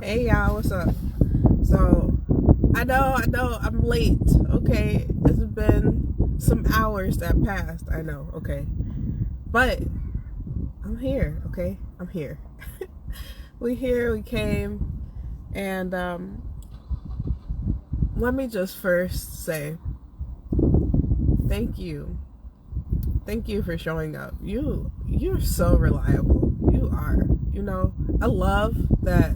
Hey y'all, what's up? So, I know, I'm late, okay? It's been some hours that passed, I know, okay? But, I'm here, okay? I'm here. We came, and, let me just first say, thank you. Thank you for showing up. You're so reliable. You are. I love that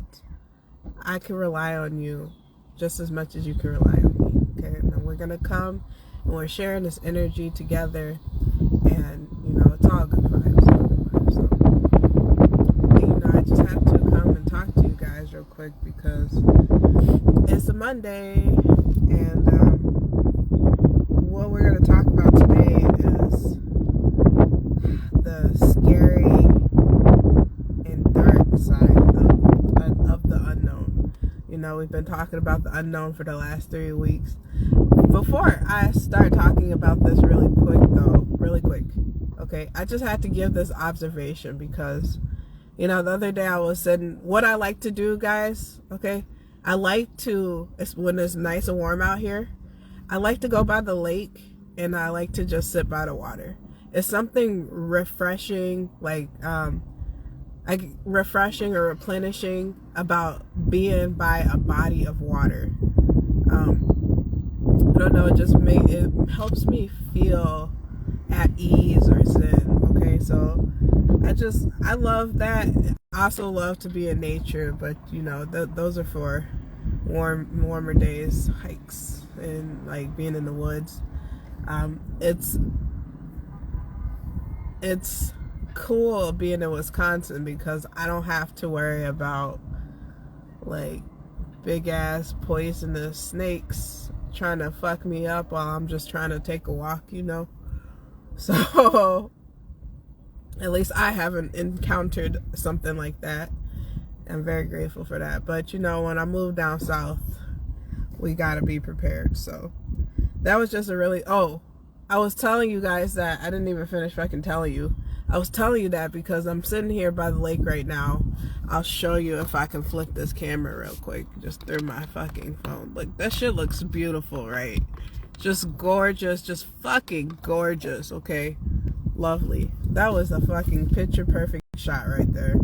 I can rely on you just as much as you can rely on me. Okay, and we're gonna come and we're sharing this energy together, and it's all good vibes. So, I just had to come and talk to you guys real quick because it's a Monday, and what we're gonna talk about today is the scary and dark side of the unknown. We've been talking about the unknown for the last 3 weeks. Before I start talking about this really quick, okay, I just had to give this observation because, the other day I was sitting, what I like to do, guys, okay, I like to, when it's nice and warm out here, I like to go by the lake and I like to just sit by the water. It's something refreshing, refreshing or replenishing about being by a body of water. I don't know, it helps me feel at ease or zen. Okay, so I love that. I also love to be in nature, but those are for warmer days, hikes, and being in the woods. It's cool being in Wisconsin because I don't have to worry about big ass poisonous snakes trying to fuck me up while I'm just trying to take a walk, So at least I haven't encountered something like that. I'm very grateful for that. But when I move down south, we gotta be prepared. So that was just I was telling you guys that I didn't even finish fucking telling you. I was telling you that because I'm sitting here by the lake right now. I'll show you if I can flip this camera real quick, just through my fucking phone. That shit looks beautiful, right? Just gorgeous, just fucking gorgeous, okay? Lovely. That was a fucking picture perfect shot right there.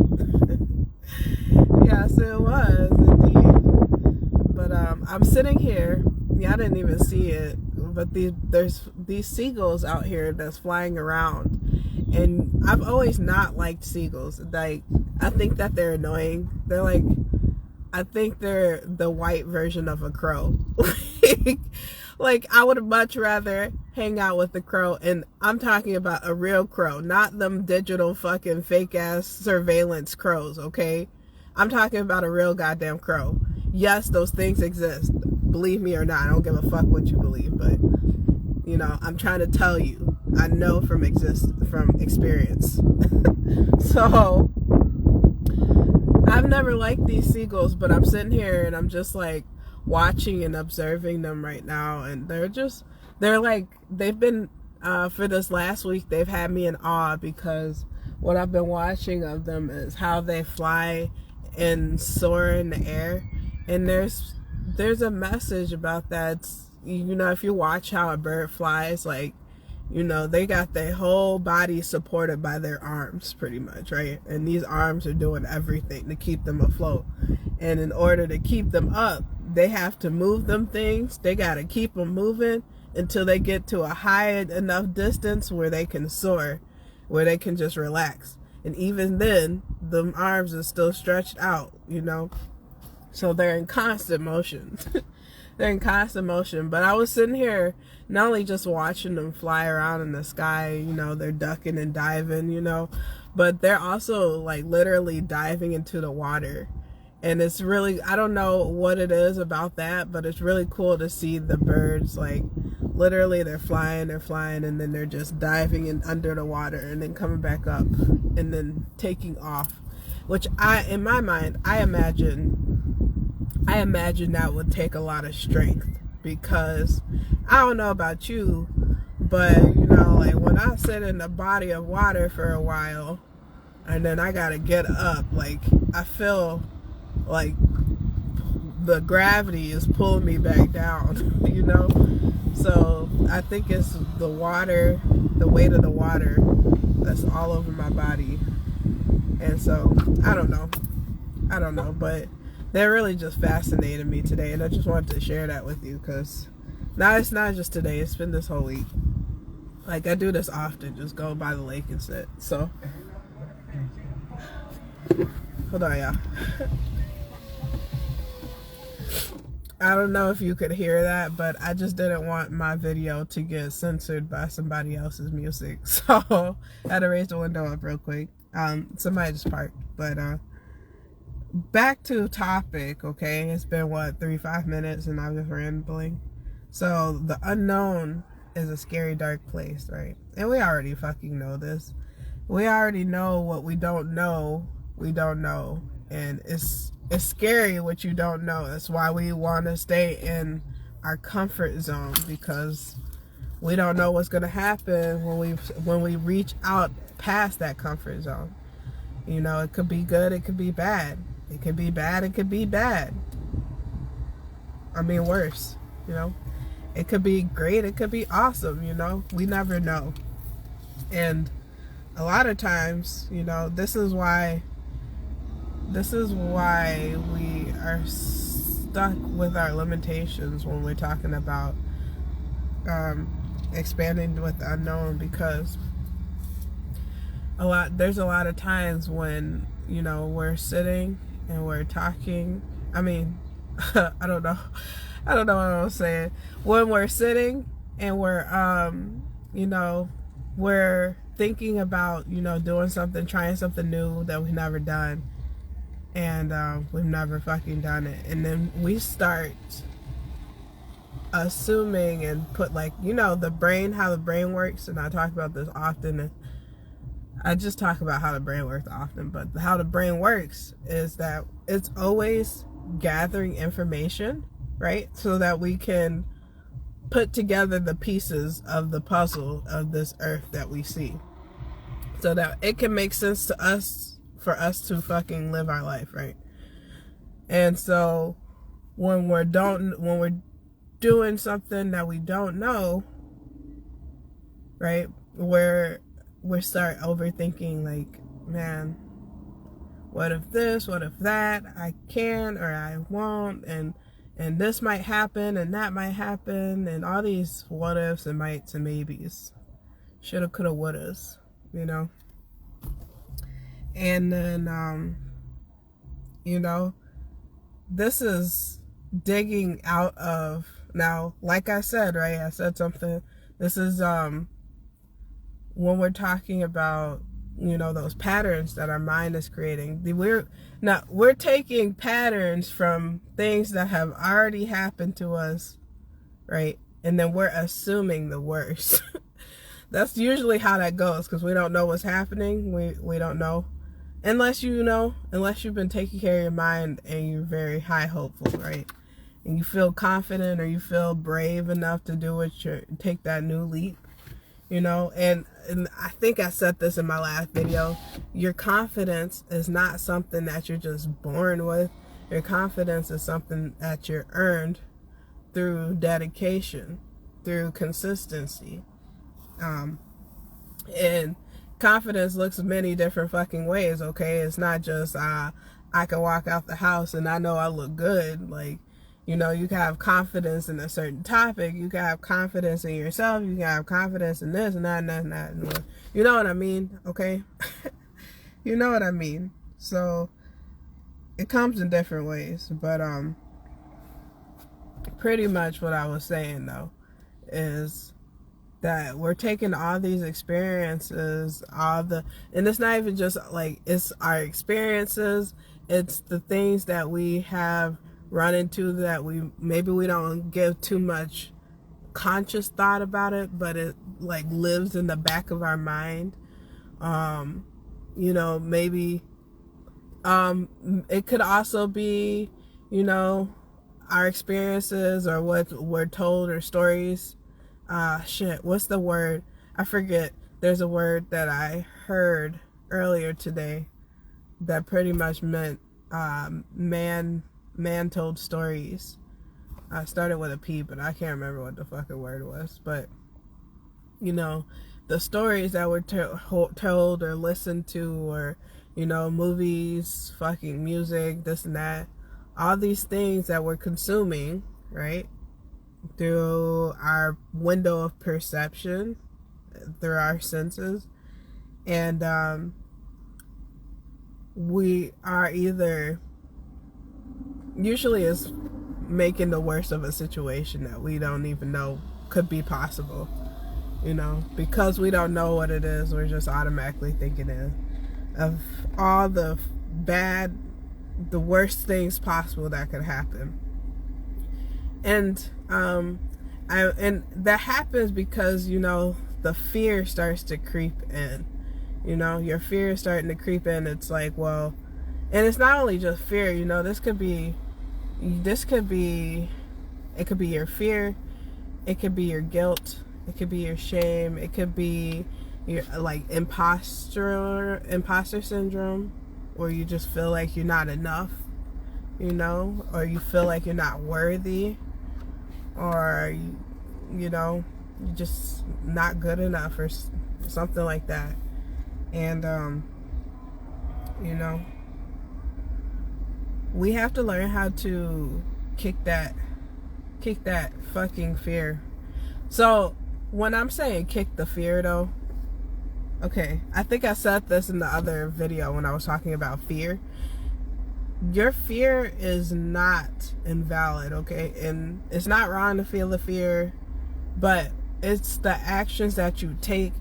Yes, it was indeed. But I'm sitting here. Yeah, I didn't even see it. But there's these seagulls out here that's flying around, and I've always not liked seagulls. I think that they're annoying. I think they're the white version of a crow. I would much rather hang out with the crow, and I'm talking about a real crow, not them digital fucking fake ass surveillance crows, okay? I'm talking about a real goddamn crow. Yes, those things exist. Believe me or not, I don't give a fuck what you believe, but I'm trying to tell you, I know from experience. So I've never liked these seagulls, but I'm sitting here and I'm just watching and observing them right now, and they've been for this last week, they've had me in awe because what I've been watching of them is how they fly and soar in the air, and there's a message about that. If you watch how a bird flies, they got their whole body supported by their arms pretty much, right? And these arms are doing everything to keep them afloat. And in order to keep them up, they have to move them things. They got to keep them moving until they get to a high enough distance where they can soar, where they can just relax. And even then, the arms are still stretched out, So they're in constant motion. But I was sitting here not only just watching them fly around in the sky, they're ducking and diving, but they're also literally diving into the water. And it's really, I don't know what it is about that, but it's really cool to see the birds, literally they're flying, and then they're just diving in under the water and then coming back up and then taking off, which in my mind, I imagine that would take a lot of strength, because I don't know about you, but when I sit in the body of water for a while and then I gotta get up, I feel the gravity is pulling me back down, you know? So I think it's the water, the weight of the water that's all over my body. And so, I don't know, but that really just fascinated me today, and I just wanted to share that with you, because now it's not just today, it's been this whole week. Like, I do this often, just go by the lake and sit. So, hold on, y'all. I don't know if you could hear that, but I just didn't want my video to get censored by somebody else's music. So I had to raise the window up real quick. Somebody just parked. But back to topic, okay? It's been, 3-5 minutes and I'm just rambling. So the unknown is a scary, dark place, right? And we already fucking know this. We already know what we don't know. And it's scary what you don't know. That's why we want to stay in our comfort zone, because we don't know what's going to happen when we reach out past that comfort zone. You know, it could be good, it could be bad. It could be bad, it could be bad. I mean, worse, you know. It could be great, it could be awesome, you know. We never know. And a lot of times, you know, this is why we are stuck with our limitations when we're talking about expanding with the unknown, because there's a lot of times when, you know, we're sitting and we're talking. I mean, I don't know what I'm saying. When we're sitting and we're you know, we're thinking about, you know, doing something, trying something new that we've never done. And we've never fucking done it. And then we start assuming and put, like, you know, how the brain works. And I talk about this often. I just talk about how the brain works often. But how the brain works is that it's always gathering information, right? So that we can put together the pieces of the puzzle of this earth that we see. So that it can make sense to us, for us to fucking live our life, right? And so when we're doing something that we don't know, right, we start overthinking, like, man, what if this, what if that, I can or I won't, and this might happen and that might happen, and all these what ifs and mights and maybes, shoulda, coulda, wouldas, you know. And then, you know, this is digging out of, now, like I said, right, I said something, this is, when we're talking about, you know, those patterns that our mind is creating, we're taking patterns from things that have already happened to us, right, and then we're assuming the worst. That's usually how that goes, because we don't know what's happening, we don't know. Unless you've been taking care of your mind and you're very high hopeful, right? And you feel confident, or you feel brave enough to take that new leap, you know? And I think I said this in my last video. Your confidence is not something that you're just born with. Your confidence is something that you're earned through dedication, through consistency. And confidence looks many different fucking ways, okay? It's not just I can walk out the house and I know I look good. Like, you know, you can have confidence in a certain topic, you can have confidence in yourself, you can have confidence in this and that and that and that, and you know what I mean, okay? You know what I mean. So it comes in different ways, but pretty much what I was saying though is that we're taking all these experiences, and it's not even just like, it's our experiences, it's the things that we have run into that maybe we don't give too much conscious thought about it, but it like lives in the back of our mind. You know, maybe it could also be, you know, our experiences or what we're told, or stories. What's the word? I forget. There's a word that I heard earlier today that pretty much meant man told stories. I started with a P, but I can't remember what the fucking word was. But, you know, the stories that were told or listened to, or, you know, movies, fucking music, this and that, all these things that we're consuming, right, through our window of perception, through our senses. And we are either, usually is making the worst of a situation that we don't even know could be possible. You know, because we don't know what it is, we're just automatically thinking of all the bad, the worst things possible that could happen. And and that happens because, you know, the fear starts to creep in. You know, your fear is starting to creep in. It's like, well, and it's not only just fear, you know, it could be your fear, it could be your guilt, it could be your shame, it could be your, like, imposter syndrome, where you just feel like you're not enough, you know, or you feel like you're not worthy, or, you know, you're just not good enough, or something like that. And you know, we have to learn how to kick that fucking fear. So when I'm saying kick the fear, though, okay, I think I said this in the other video when I was talking about fear. Your fear is not invalid, okay? And it's not wrong to feel the fear, but it's the actions that you take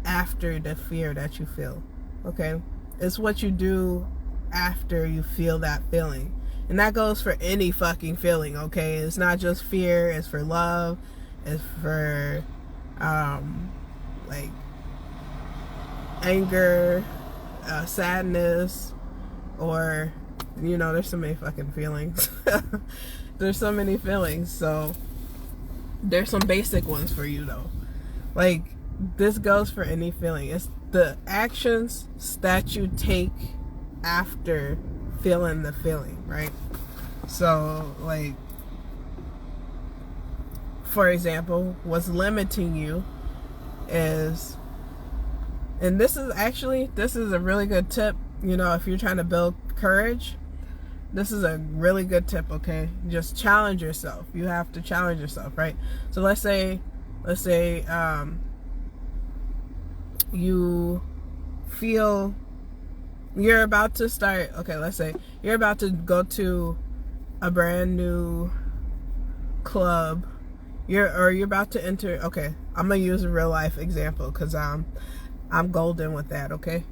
after the fear that you feel, okay? It's what you do after you feel that feeling. And that goes for any fucking feeling, okay? It's not just fear, it's for love, it's for like anger, sadness, or, you know, there's so many fucking feelings. There's so many feelings. So there's some basic ones for you, though. Like, this goes for any feeling. It's the actions that you take after feeling the feeling, right? So, like, for example, what's limiting you is, and this is a really good tip, you know, if you're trying to build courage, this is a really good tip, okay? Just challenge yourself. You have to challenge yourself, right? So let's say you feel you're about to start, okay, let's say you're about to go to a brand new club, you're about to enter, okay, I'm gonna use a real life example because I'm golden with that, okay?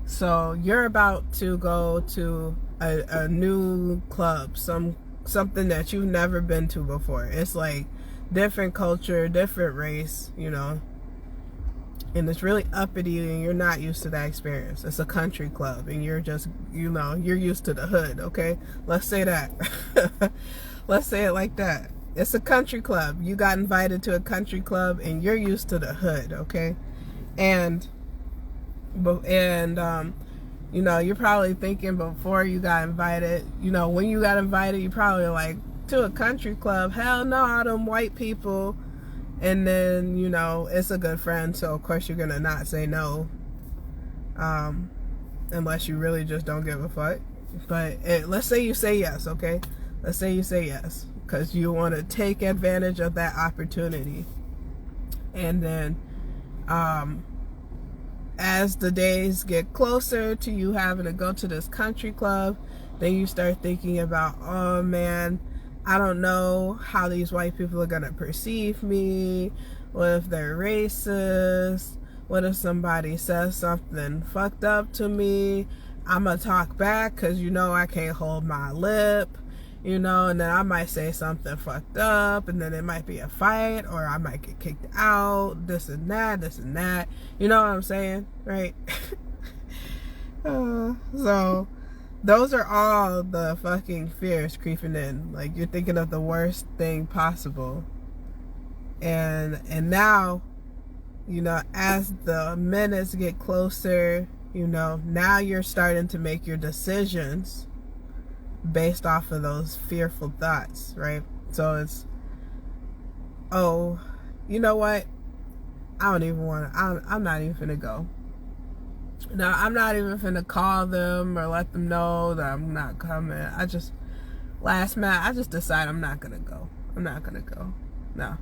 So you're about to go to a new club, something that you've never been to before. It's like different culture, different race, you know, and it's really uppity and you're not used to that experience. It's a country club and you're just, you know, you're used to the hood, okay? Let's say that. Let's say it like that. It's a country club. You got invited to a country club and you're used to the hood, okay? And you know, you're probably thinking before you got invited, you know, when you got invited, you probably like, to a country club, hell no, all them white people. And then, you know, it's a good friend, so of course you're gonna not say no, unless you really just don't give a fuck. But let's say you say yes, okay? Let's say you say yes, because you want to take advantage of that opportunity. And then as the days get closer to you having to go to this country club, then you start thinking about, oh man, I don't know how these white people are gonna perceive me. What if they're racist? What if somebody says something fucked up to me? I'm gonna talk back because, you know, I can't hold my lip, you know, and then I might say something fucked up, and then it might be a fight, or I might get kicked out, this and that, you know what I'm saying, right? So those are all the fucking fears creeping in. Like, you're thinking of the worst thing possible, and now, you know, as the minutes get closer, you know, now you're starting to make your decisions based off of those fearful thoughts, right? So it's, oh, you know what? I don't even want to, I'm not even finna go. No, I'm not even finna call them or let them know that I'm not coming. Last minute, I just decide I'm not gonna go. No.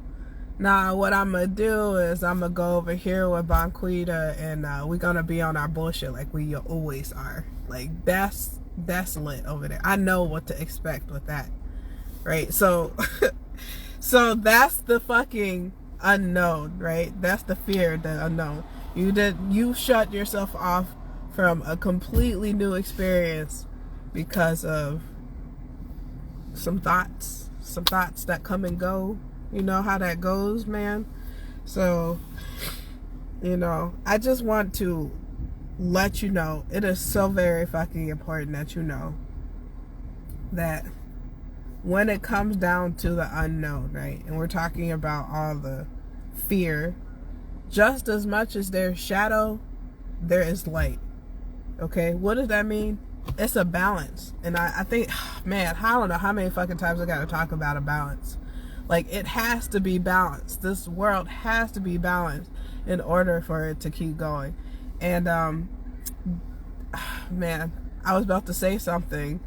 Now, what I'm gonna do is I'm gonna go over here with Bonquita, and we're gonna be on our bullshit like we always are. Like, that's lit over there. I know what to expect with that, right? So, so that's the fucking unknown, right? That's the fear, the unknown. You shut yourself off from a completely new experience because of some thoughts that come and go. You know how that goes, man. So, I just want to let you know, it is so very fucking important that you know that when it comes down to the unknown, right? And we're talking about all the fear, just as much as there's shadow, there is light. Okay? What does that mean? It's a balance. And I think, man, I don't know how many fucking times I gotta talk about a balance. Like, it has to be balanced. This world has to be balanced in order for it to keep going. And, man, I was about to say something,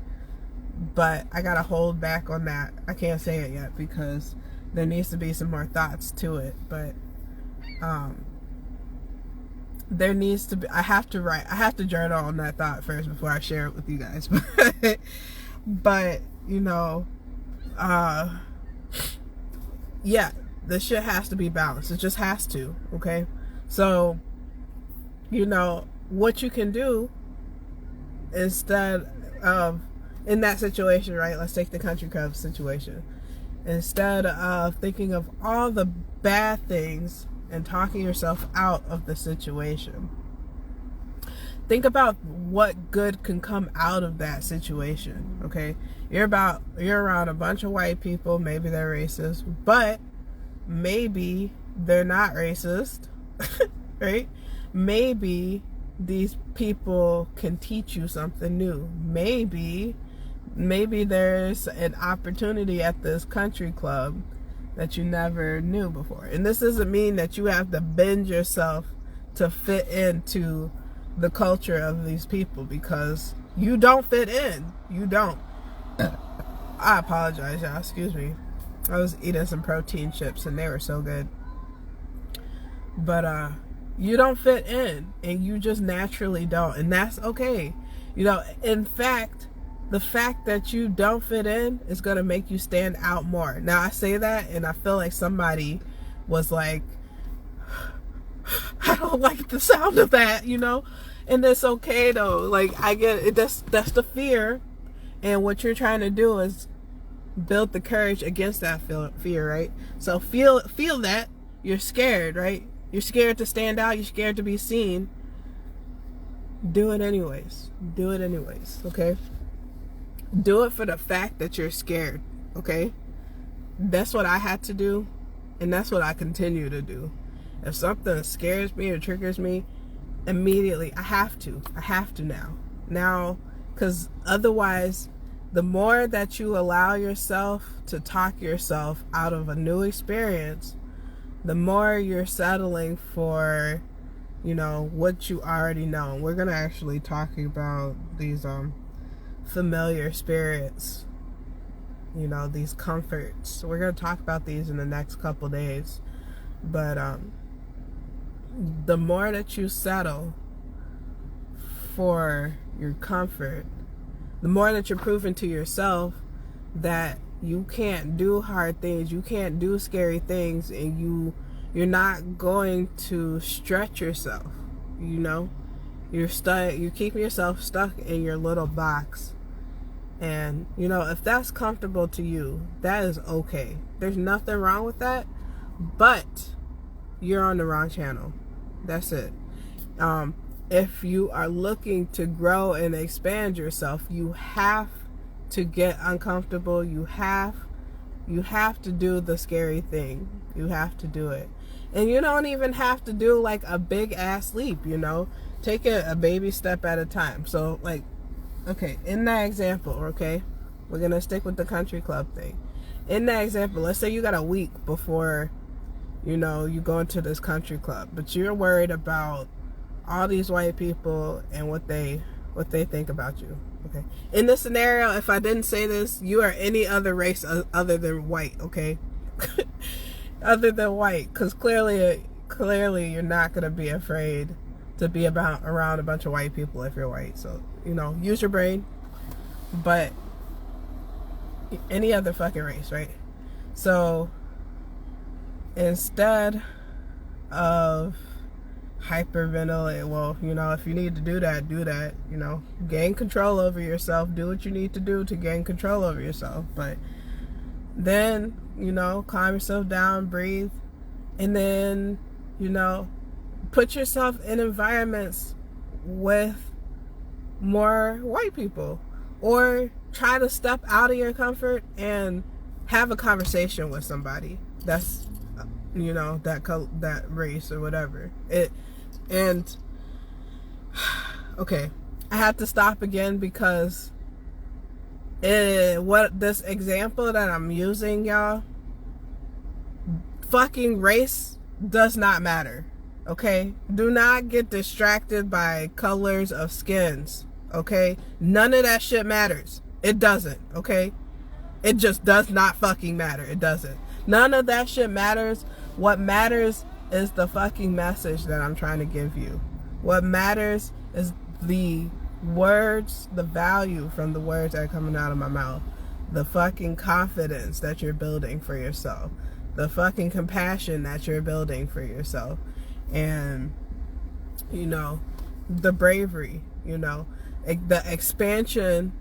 but I gotta hold back on that. I can't say it yet because there needs to be some more thoughts to it. But, there needs to be, I have to journal on that thought first before I share it with you guys. But yeah, the shit has to be balanced. It just has to, okay? So, what you can do instead of, in that situation, right? Let's take the country club situation. Instead of thinking of all the bad things and talking yourself out of the situation, think about what good can come out of that situation, okay? You're around a bunch of white people. Maybe they're racist, but maybe they're not racist, right? Maybe these people can teach you something new. Maybe there's an opportunity at this country club that you never knew before. And this doesn't mean that you have to bend yourself to fit into the culture of these people, because you don't fit in. You don't. I apologize, y'all. Excuse me. I was eating some protein chips and they were so good. But you don't fit in, and you just naturally don't, and that's okay. In fact, the fact that you don't fit in is going to make you stand out more. Now, I say that and I feel like somebody was like, I don't like the sound of that, and it's okay though. Like, I get it. That's the fear, and what you're trying to do is build the courage against that fear, right? So feel that you're scared, right? You're scared to stand out. You're scared to be seen. Do it anyways. Okay? Do it for the fact that you're scared, okay? That's what I had to do, and that's what I continue to do. If something scares me or triggers me, immediately, I have to now, because otherwise, the more that you allow yourself to talk yourself out of a new experience, the more you're settling for, what you already know. We're going to actually talk about these familiar spirits, these comforts. We're going to talk about these in the next couple days. But the more that you settle for your comfort, the more that you're proving to yourself that you can't do hard things, you can't do scary things, and you're not going to stretch yourself. You're stuck. You're keeping yourself stuck in your little box. And if that's comfortable to you, that is okay. There's nothing wrong with that, but you're on the wrong channel. That's it. If you are looking to grow and expand yourself, you have to get uncomfortable. You have to do the scary thing. You have to do it. And you don't even have to do like a big ass leap, take it a baby step at a time. So, like, okay, in that example, okay, We're going to stick with the country club thing. In that example, let's say you got a week before, you go into this country club, but you're worried about all these white people and what they think about you. Okay. In this scenario, if I didn't say this, you are any other race other than white. Okay. Other than white, because clearly you're not gonna be afraid to be around a bunch of white people if you're white. So use your brain. But any other fucking race, right? So instead of hyperventilate, well, if you need to do that, gain control over yourself, do what you need to do to gain control over yourself. But then, calm yourself down, breathe, and then, put yourself in environments with more white people, or try to step out of your comfort and have a conversation with somebody that's that race or whatever. Okay, I had to stop again because what this example that I'm using, y'all, fucking race does not matter. Okay, do not get distracted by colors of skins. Okay, none of that shit matters. It doesn't. Okay, it just does not fucking matter. It doesn't. None of that shit matters. What matters is the fucking message that I'm trying to give you. What matters is the words, the value from the words that are coming out of my mouth, the fucking confidence that you're building for yourself, the fucking compassion that you're building for yourself, and the bravery, the expansion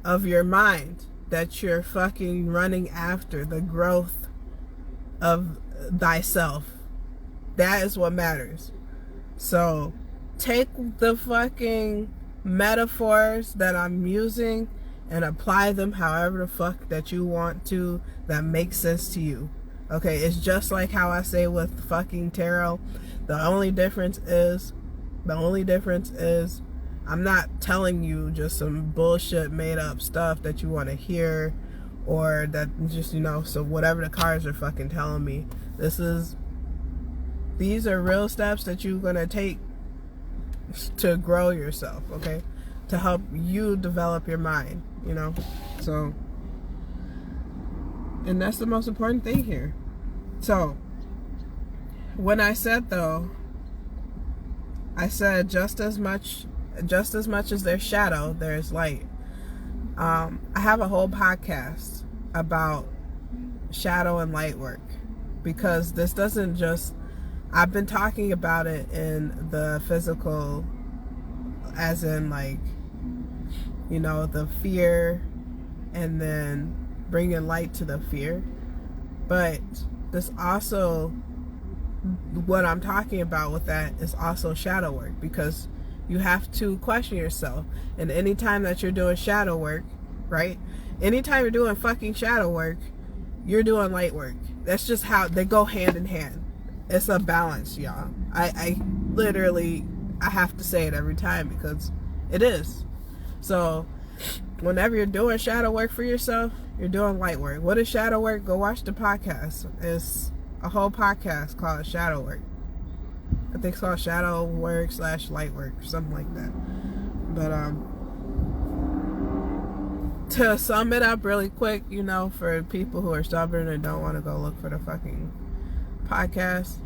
of your mind that you're fucking running after, the growth of thyself. That is what matters. So take the fucking metaphors that I'm using and apply them however the fuck that you want to, that makes sense to you. Okay, it's just like how I say with fucking tarot. The only difference is I'm not telling you just some bullshit made up stuff that you want to hear, or that just, so whatever the cards are fucking telling me. These are real steps that you're going to take to grow yourself, okay? To help you develop your mind, So, and that's the most important thing here. So, when I said just as much as there's shadow, there's light. I have a whole podcast about shadow and light work, because this doesn't just, I've been talking about it in the physical, as in the fear, and then bringing light to the fear. But this also, what I'm talking about with that is also shadow work, because you have to question yourself. And anytime that you're doing shadow work, right? Anytime you're doing fucking shadow work, you're doing light work. That's just how they go hand in hand. It's a balance, y'all. I literally, I have to say it every time, because it is. So whenever you're doing shadow work for yourself, you're doing light work. What is shadow work? Go watch the podcast. It's a whole podcast called Shadow Work. I think it's called Shadow Work / Light Work, something like that. But to sum it up really quick, for people who are stubborn and don't want to go look for the fucking podcast,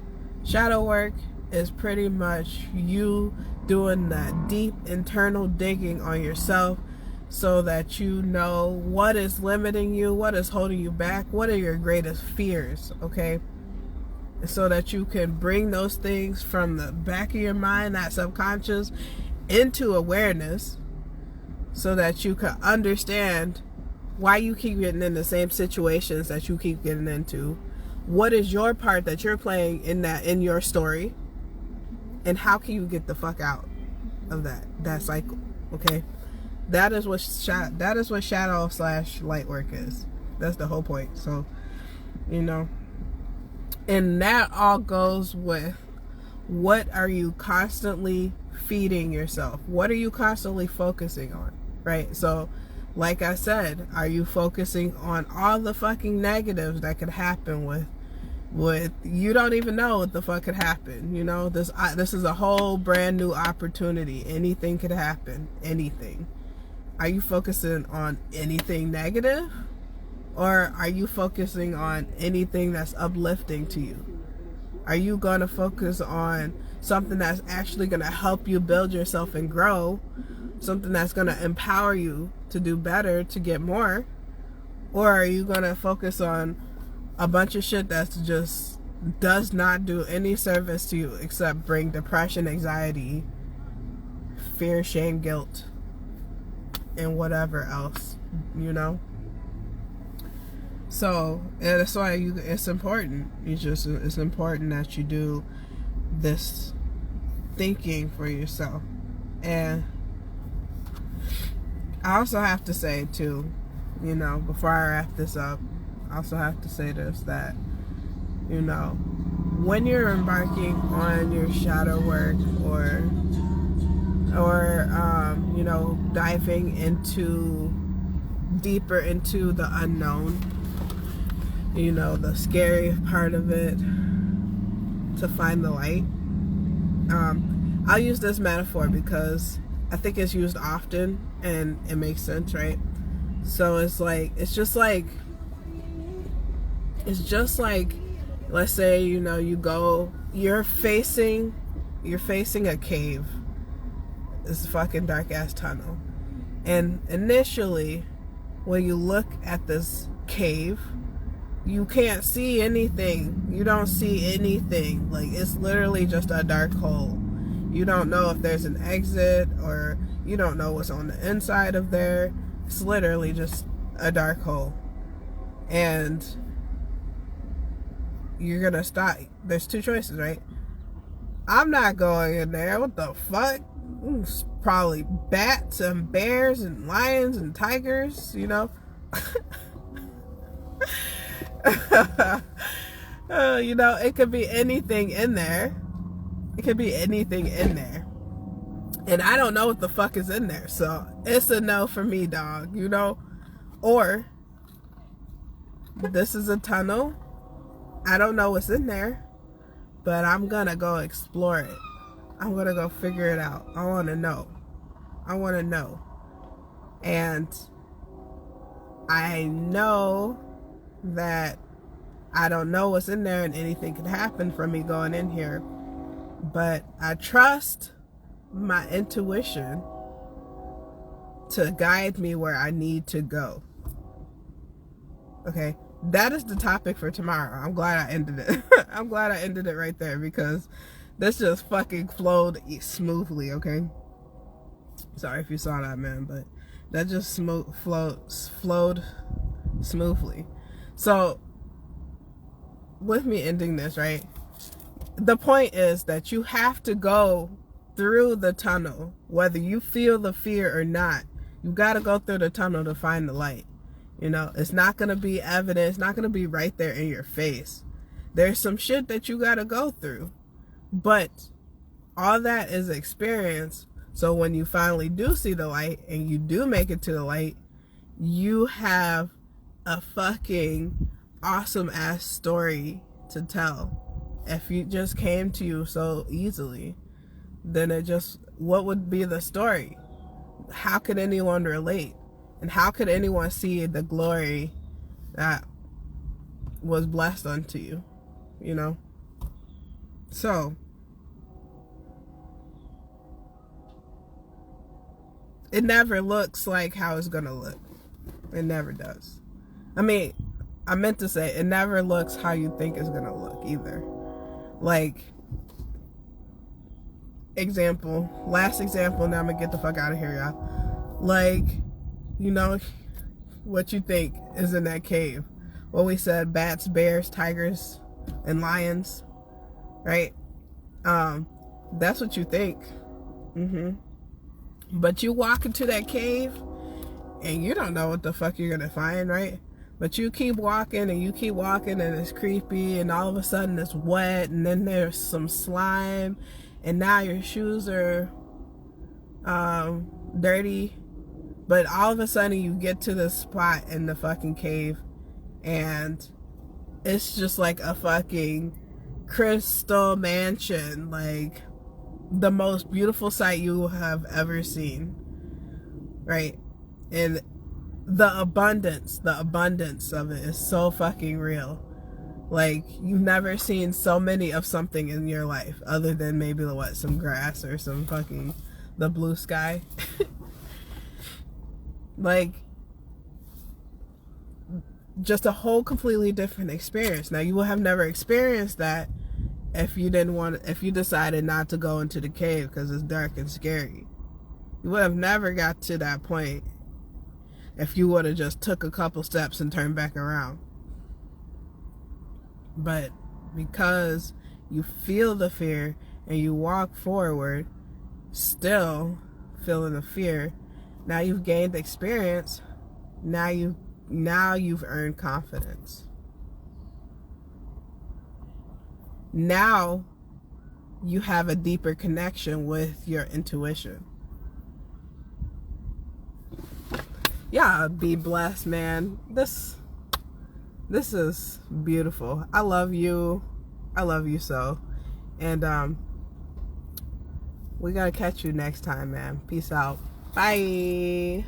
shadow work is pretty much you doing that deep internal digging on yourself, so that you know what is limiting you, what is holding you back, what are your greatest fears, okay? So that you can bring those things from the back of your mind, that subconscious, into awareness, so that you can understand why you keep getting in the same situations that you keep getting into. What is your part that you're playing in your story, and how can you get the fuck out of that cycle? Okay, that is what shadow / light work is. That's the whole point. So, and that all goes with, what are you constantly feeding yourself? What are you constantly focusing on? right? So, like I said, are you focusing on all the fucking negatives that could happen with you don't even know what the fuck could happen, you know? This is a whole brand new opportunity. Anything could happen. Anything. Are you focusing on anything negative? Or are you focusing on anything that's uplifting to you? Are you going to focus on something that's actually going to help you build yourself and grow? Something that's going to empower you to do better, to get more? Or are you going to focus on a bunch of shit that's just does not do any service to you except bring depression, anxiety, fear, shame, guilt, and whatever else, you know? So, and that's why it's important. It's important that you do this thinking for yourself. And I also have to say too, you know, before I wrap this up, I also have to say this, that, you know, when you're embarking on your shadow work or you know, diving deeper into the unknown, you know, the scary part of it, to find the light. I'll use this metaphor because I think it's used often and it makes sense, right? So it's just like, let's say, you know, you're facing a cave. It's a fucking dark ass tunnel. And initially, when you look at this cave, you can't see anything. You don't see anything. Like, it's literally just a dark hole. You don't know if there's an exit, or you don't know what's on the inside of there. It's literally just a dark hole. And you're gonna stop. There's two choices, right? I'm not going in there. What the fuck? It's probably bats and bears and lions and tigers, you know? You know, it could be anything in there. It could be anything in there. And I don't know what the fuck is in there. So it's a no for me, dog, you know? Or this is a tunnel. I don't know what's in there, but I'm gonna go explore it. I'm gonna go figure it out. I want to know. And I know that I don't know what's in there, and anything could happen from me going in here. But I trust my intuition to guide me where I need to go. Okay? That is the topic for tomorrow. I'm glad I ended it. I'm glad I ended it right there, because this just fucking flowed smoothly, okay? Sorry if you saw that, man, but that just flowed smoothly. So, with me ending this, right? The point is that you have to go through the tunnel, whether you feel the fear or not. You got to go through the tunnel to find the light. You know, it's not going to be evident. It's not going to be right there in your face. There's some shit that you got to go through. But all that is experience. So when you finally do see the light and you do make it to the light, you have a fucking awesome ass story to tell. If it just came to you so easily, then what would be the story? How could anyone relate? And how could anyone see the glory that was blessed unto you? You know? So, it never looks like how it's gonna look. It never does. I mean, I meant to say, it never looks how you think it's gonna look either. Like, last example, now I'm gonna get the fuck out of here, y'all. Like, you know, what you think is in that cave. Well, we said bats, bears, tigers, and lions, right? That's what you think. But you walk into that cave, and you don't know what the fuck you're gonna find, right? But you keep walking, and it's creepy, and all of a sudden it's wet, and then there's some slime, and now your shoes are dirty, But all of a sudden you get to this spot in the fucking cave and it's just like a fucking crystal mansion, like the most beautiful sight you have ever seen, right? And the abundance of it is so fucking real. Like, you've never seen so many of something in your life other than maybe some grass or some fucking the blue sky. Like, just a whole completely different experience. Now, you will have never experienced that if you decided not to go into the cave because it's dark and scary. You would have never got to that point if you would have just took a couple steps and turned back around. But because you feel the fear and you walk forward, still feeling the fear, now you've gained experience. Now you've earned confidence. Now you have a deeper connection with your intuition. Yeah, be blessed, man. This is beautiful. I love you. I love you so. And we gotta catch you next time, man. Peace out. Bye.